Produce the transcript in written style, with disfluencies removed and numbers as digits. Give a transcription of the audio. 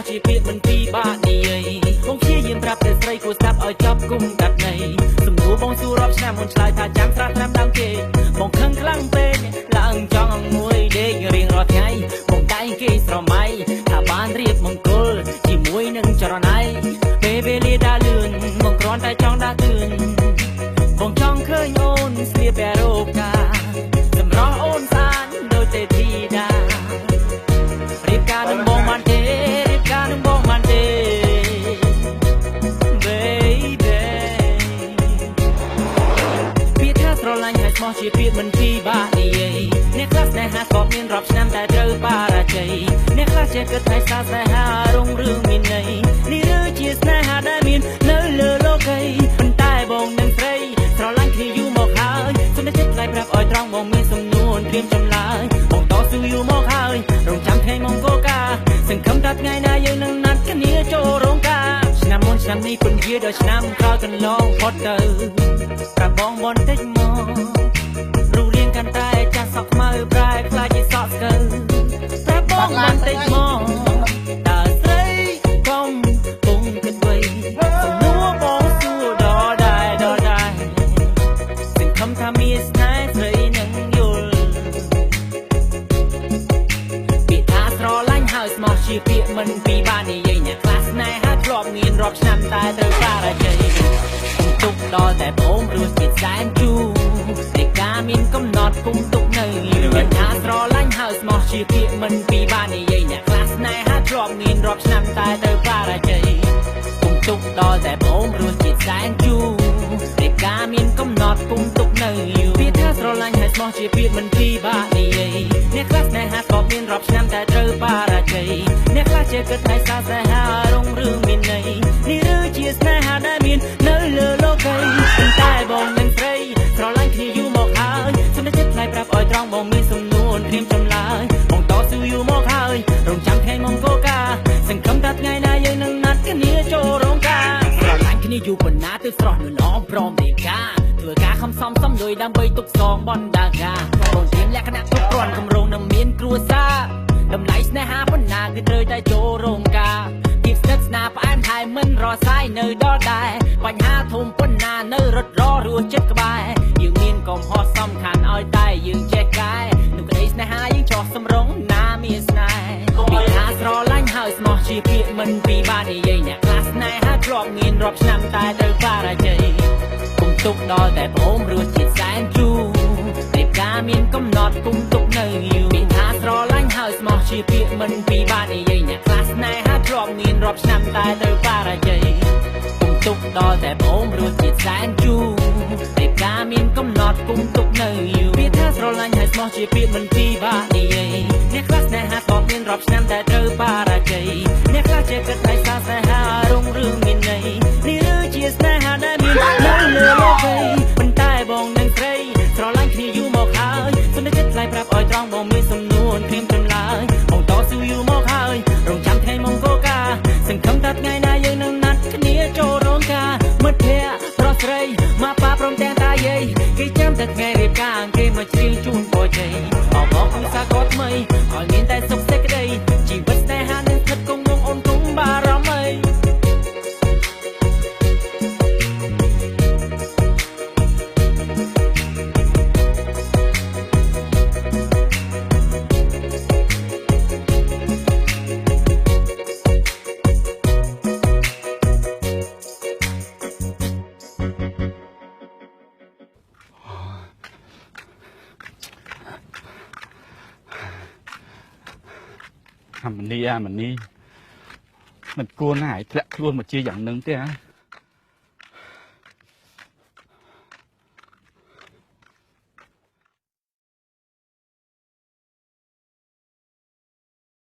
ជាពាក្យមិនពីបាក់និយាយបងព្យាយាមប្រាប់តែស្រីគួរស្ដាប់ឲ្យចប់គុំកាត់ន័យសំណួរបងសួររាប់ឆ្នាំមុនឆ្លើយថាចាំត្រាស់ត្រាំដើមគេបងខឹងខ្លាំងពេកឡើងចង់មួយដេករៀងរាល់ថ្ងៃបងតែងគេស្រមៃថាបានរៀបមង្គលជាមួយនឹងចរណៃពេលវេលាដើរលឿនមកគ្រាន់តែចង់ដើរទឿនបងចង់ឃើញអូនស្លៀកពាក់រ៉ូកាសម្រស់អូនស្អាតដូចទេធីតារៀបការនឹងបងបានទេមកជាពាក្យមិនពីបាក់និយាយអ្នកខ្លះស្នេហាក៏មានរាប់ឆ្នាំតែត្រូវបរាជ័យអ្នកខ្លះចេះគិតថាស្នេហារុងរឿងមានន័យនេះឬជាស្នេហាដែលមាននៅលើលោកីប៉ុន្តែបងនឹងស្រីស្រឡាញ់គ្នាយូរមកហើយសុំតែចិត្តថ្លៃប្រាប់ឲ្យត្រង់បងមានសំនួនត្រៀមចម្លើយបងតស៊ូយូរមកហើយរងចាំថ្ងៃមង្គលការសង្ឃឹមថាថ្ងៃណាយើងនឹងណាត់គ្នាចូលរោងការឆ្នាំមុនឆ្នាំនេះពន្យាដល់ឆ្នាំក្រោយកន្លងផុតទៅប្រាប់បងបន្តិចមករូបរាងកាន់តែចាស់សក់ខ្មៅប្រែខ្លាចជាសក់ស្កើប្រាប់បងបន្តិចមកតើស្រីកុំពុំគិតໄວសំណួរបងសួរដល់ដែរសង្ឃឹមថាមានស្នេហ៍ស្រីនឹងយល់ពាក្យថាស្រឡាញ់ហើយស្មោះជាពាក្យមិនពីបាននិយាយអ្នកខ្លះស្នេហាធ្លាប់មានរាប់ឆ្នាំតែត្រូវបរាជ័យទុកដល់តែបងរស់ជាតិសែនជូរតែការមានកំណត់គុំទុកនៅមានថាស្រឡាញ់ហើយស្មោះជាពាក្យមិនពីបាននិយាយអ្នកខ្លះស្នេហាធ្លាប់មានរាប់ឆ្នាំតែទៅបរាជ័យគុំទុកដល់តែបងរស់ជាតិសែនជូរតែការមានកំណត់គុំទុកនៅពាក្យថាស្រឡាញ់ហើយស្មោះជាពាក្យមិនពីបាននិយាយអ្នកខ្លះស្នេហាធ្លាប់មានរាប់ឆ្នាំតែត្រូវបរាជ័យអ្នកខ្លះចេះគិតថាស្នេហារុងរឿងមានន័យនេះឬជាស្នេហាដែលមាននៅលើលោកីប៉ុន្តែបងនឹងស្រីស្រឡាញ់គ្នាយូរមកហើយសុំតែចិត្តថ្លៃប្រាប់ឲ្យត្រង់បងមានសំនួនត្រៀមចម្លើយបងតស៊ូយូរមកហើយរងចាំថ្ងៃមង្គលការសង្ឃឹមថាថ្ងៃណាយើងនឹងណាត់គ្នាចូលរោងការស្រឡាញ់គ្នាយូរប៉ុណ្ណាទើបស្រស់នៅនំព្រមទេការធ្វើការខំសំលុយដើម្បីទុកសងបណ្ដាការបងត្រៀមលក្ខណៈគ្រប់គ្រាន់កម្រងនឹងមានគ្រួសារតម្លៃស្នេហាប៉ុណ្ណាគឺត្រូវតែចូលរោងការពីស្និទ្ធស្នាលផ្អែមថែមមិនរសាយនៅដល់ដែរបញ្ហាធំប៉ុណ្ណានៅរត់ររស់ចិត្តក្បែរយើងមានកំហុសសំខាន់ឲ្យតែយើងចេះកែនឹងក្តីស្នេហាយើងចោះសម្រងណាមានស្នេហ៍ពីថាស្រឡាញ់ហើយស្មោះជាពាក្យមិនពីបាននិយាយអ្នកខ្លះស្នេហាធ្លាប់មានរាប់ឆ្នាំតែទៅបរាជ័យគុំទុកដល់តែប្អូនរស់ជាតិសែនជូរតែការមានកំណត់គុំទុកនៅយូរពីថាស្រឡាញ់ហើយស្មោះជាពាក្យមិនពីបាននិយាយអ្នកខ្លះស្នេហាធ្លាប់មានរាប់ឆ្នាំតែទៅបរាជ័យគុំទុកដល់តែប្អូនរស់ជាតិសែនជូរតែការមានកំណត់គុំទុកនៅយូរពីថាស្រឡាញ់ហើយស្មោះជាពាក្យមិនពីបាននិយាយអ្នកខ្លះស្នេហាធ្លាប់មានរាប់ឆ្នាំតែត្រូវបរាជ័យអ្នកខ្លះចេះគិតថាស្នេហារុងរឿងមានន័យនេះឬជាស្នេហាដែលមាននៅលើលោកីប៉ុន្តែបងនឹងស្រីស្រឡាញ់គ្នាយូរមកហើយសុំតែចិត្តថ្លៃប្រាប់ឲ្យត្រង់បងមានសំនួនត្រៀមចម្លើយបងតស៊ូយូរមកហើយរងចាំថ្ងៃមង្គលការសង្ឃឹមថាថ្ងៃណាយើងនឹងណាត់គ្នាចូលរោងការមិត្តភក្តិប្រុសស្រីមកប៉ាព្រមទាំងតាយាយគេចាំតែថ្ងៃរៀបការគេមកច្រៀងជូនពរជ័យអបអរគុណសាកតថ្មីឲ្យមានតែសុខសេចក្តីជីវិតស្នេហានឹងស្ថិតគង់វងអូនគុំបារម្ភអីអាមនីមិនគួរណាស់ឲ្យធ្លាក់ខ្លួនមកជាយ៉ាងនឹងទេហ៎